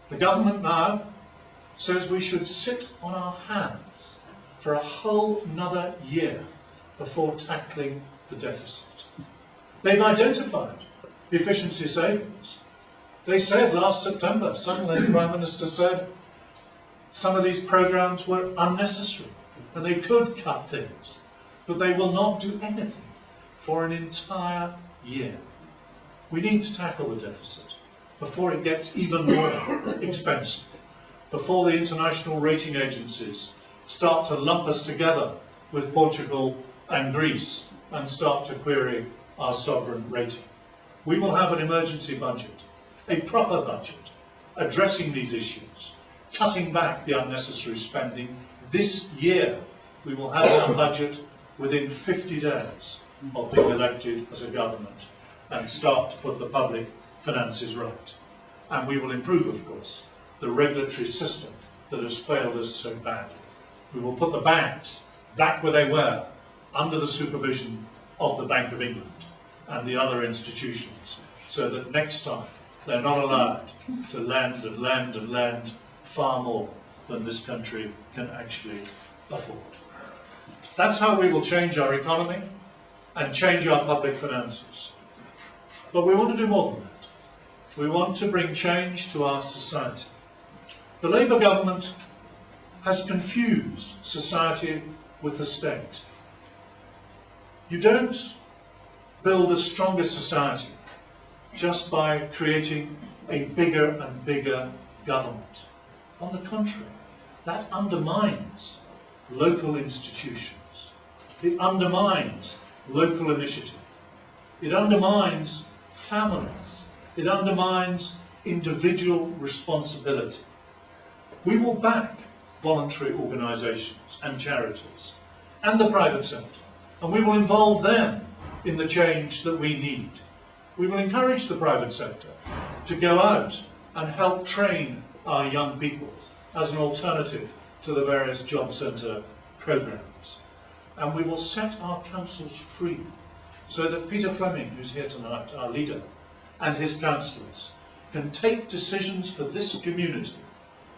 The government now says we should sit on our hands for a whole another year before tackling the deficit. They've identified efficiency savings. They said last September, suddenly the Prime Minister said some of these programmes were unnecessary and they could cut things, but they will not do anything for an entire year. We need to tackle the deficit before it gets even more expensive, before the international rating agencies start to lump us together with Portugal and Greece and start to query our sovereign rating. We will have an emergency budget, a proper budget, addressing these issues, cutting back the unnecessary spending. This year we will have our budget within 50 days of being elected as a government and start to put the public finances right. And we will improve, of course, the regulatory system that has failed us so badly. We will put the banks back where they were, under the supervision of the Bank of England and the other institutions, so that next time they're not allowed to lend and lend and lend far more than this country can actually afford. That's how we will change our economy and change our public finances. But we want to do more than that. We want to bring change to our society. The Labour government has confused society with the state. You don't build a stronger society just by creating a bigger and bigger government. On the contrary, that undermines local institutions. It undermines local initiative. It undermines families. It undermines individual responsibility. We will back voluntary organisations and charities and the private sector, and we will involve them in the change that we need. We will encourage the private sector to go out and help train our young people as an alternative to the various job centre programmes. And we will set our councils free so that Peter Fleming, who's here tonight, our leader, and his councillors can take decisions for this community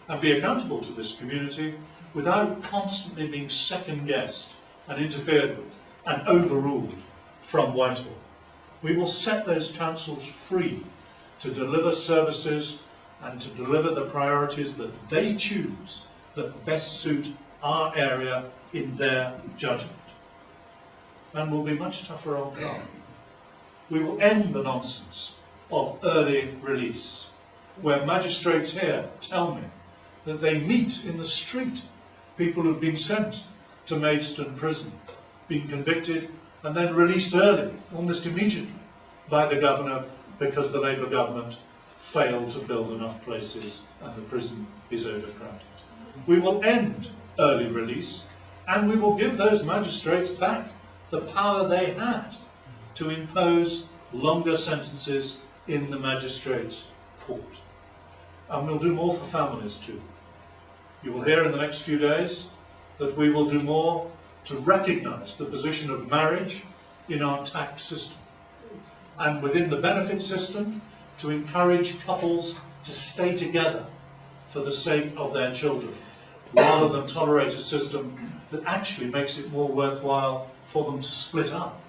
and be accountable to this community without constantly being second-guessed and interfered with and overruled from Whitehall. We will set those councils free to deliver services and to deliver the priorities that they choose that best suit our area in their judgment. And we'll be much tougher on crime. We will end the nonsense of early release, where magistrates here tell me that they meet in the street people who've been sent to Maidstone prison, been convicted and then released early, almost immediately, by the governor because the Labour government failed to build enough places and the prison is overcrowded. We will end early release and we will give those magistrates back the power they had to impose longer sentences in the magistrates' court. And we'll do more for families too. You will hear in the next few days that we will do more to recognise the position of marriage in our tax system, and within the benefit system to encourage couples to stay together for the sake of their children, rather than tolerate a system that actually makes it more worthwhile for them to split up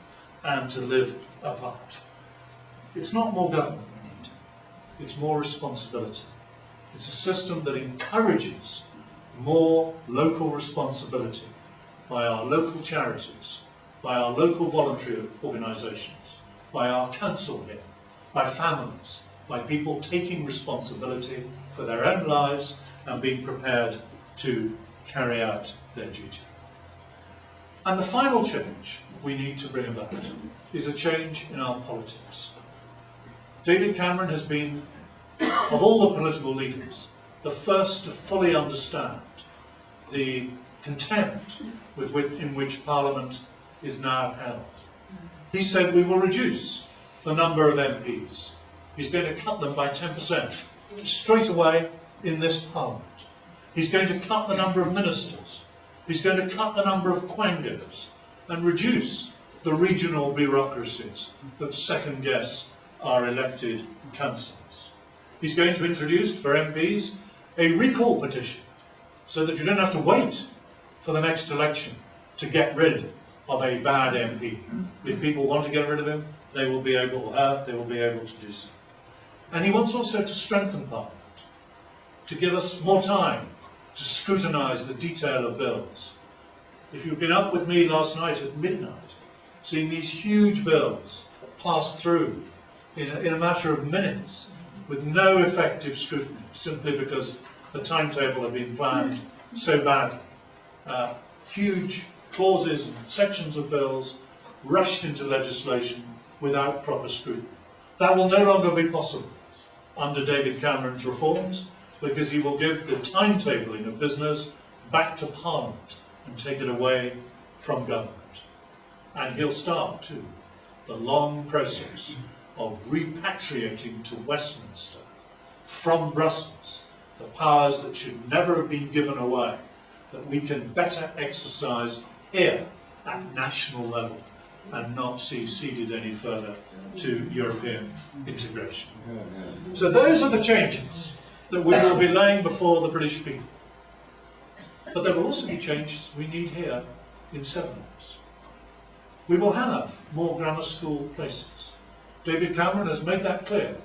and to live apart. It's not more government we need, it's more responsibility. It's a system that encourages more local responsibility by our local charities, by our local voluntary organisations, by our council here, by families, by people taking responsibility for their own lives and being prepared to carry out their duty. And the final change we need to bring about is a change in our politics. David Cameron has been, of all the political leaders, the first to fully understand the contempt in which Parliament is now held. He said we will reduce the number of MPs. He's going to cut them by 10% straight away in this Parliament. He's going to cut the number of ministers. He's going to cut the number of quangos and reduce the regional bureaucracies that second-guess our elected councillors. He's going to introduce for MPs a recall petition, so that you don't have to wait for the next election to get rid of a bad MP. If people want to get rid of him, they will be able to do so. And he wants also to strengthen Parliament, to give us more time to scrutinise the detail of bills. If you've been up with me last night at midnight, seeing these huge bills pass through in a matter of minutes with no effective scrutiny, simply because the timetable had been planned so badly. Huge clauses and sections of bills rushed into legislation without proper scrutiny. That will no longer be possible under David Cameron's reforms, because he will give the timetabling of business back to Parliament and take it away from government. And he'll start, too, the long process of repatriating to Westminster from Brussels the powers that should never have been given away, that we can better exercise here at national level and not see ceded any further to European integration. So those are the changes that we will be laying before the British people. But there will also be changes we need here in Sevenoaks. We will have more grammar school places. David Cameron has made that clear.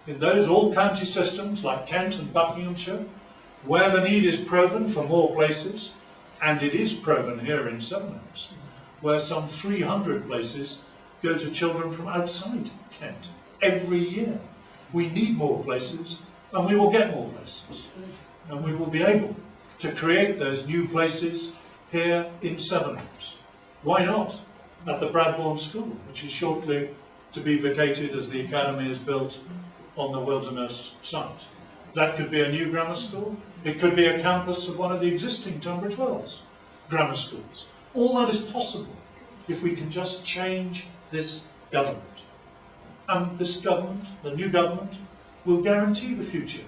In those all-county systems like Kent and Buckinghamshire, where the need is proven for more places, and it is proven here in Sevenoaks, where some 300 places go to children from outside Kent every year. We need more places, and we will get more places. And we will be able to create those new places here in Sevenoaks. Why not at the Bradbourne School, which is shortly to be vacated as the academy is built on the Wilderness site? That could be a new grammar school. It could be a campus of one of the existing Tunbridge Wells grammar schools. All that is possible if we can just change this government. And this government, the new government, will guarantee the future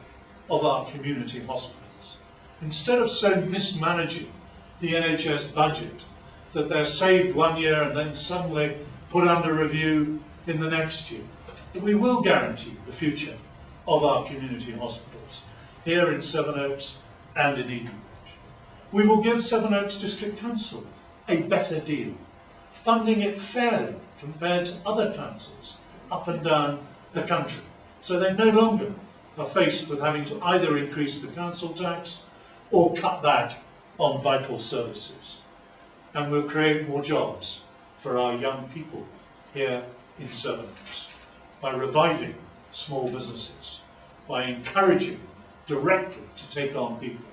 of our community hospitals. Instead of so mismanaging the NHS budget that they're saved one year and then suddenly put under review in the next year, we will guarantee the future of our community hospitals here in Sevenoaks and in Edenbridge. We will give Sevenoaks District Council a better deal, funding it fairly compared to other councils up and down the country, so they no longer are faced with having to either increase the council tax or cut back on vital services. And we'll create more jobs for our young people here in Sevenoaks by reviving small businesses, by encouraging directly to take on people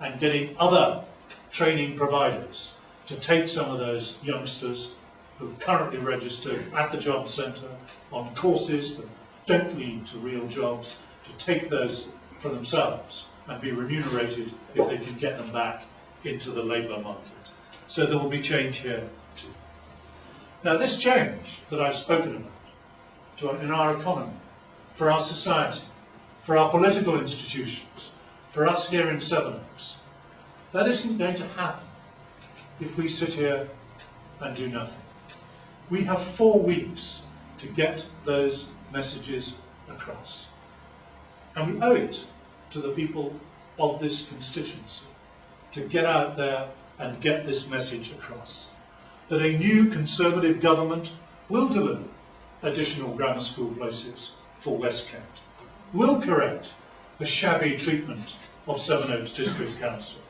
and getting other training providers to take some of those youngsters who are currently registered at the job centre on courses that don't lead to real jobs, to take those for themselves and be remunerated if they can get them back into the labour market. So there will be change here too. Now this change that I've spoken about in our economy, for our society, for our political institutions, for us here in Sevenoaks, that isn't going to happen if we sit here and do nothing. We have 4 weeks to get those messages across. And we owe it to the people of this constituency to get out there and get this message across. That a new Conservative government will deliver additional grammar school places for West Kent, will correct the shabby treatment of Sevenoaks District Council,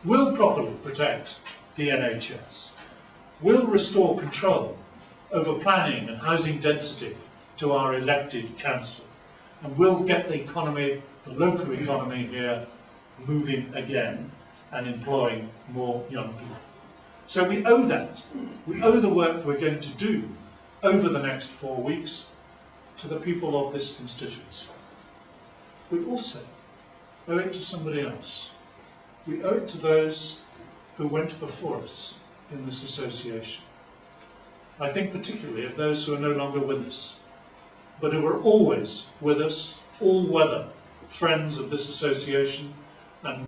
will properly protect the NHS, will restore control over planning and housing density to our elected council, and will get the economy, the local economy here, moving again and employing more young people. So we owe that. We owe the work we're going to do over the next 4 weeks to the people of this constituency. We also owe it to somebody else. We owe it to those who went before us in this association. I think particularly of those who are no longer with us, but who were always with us, all weather, friends of this association, and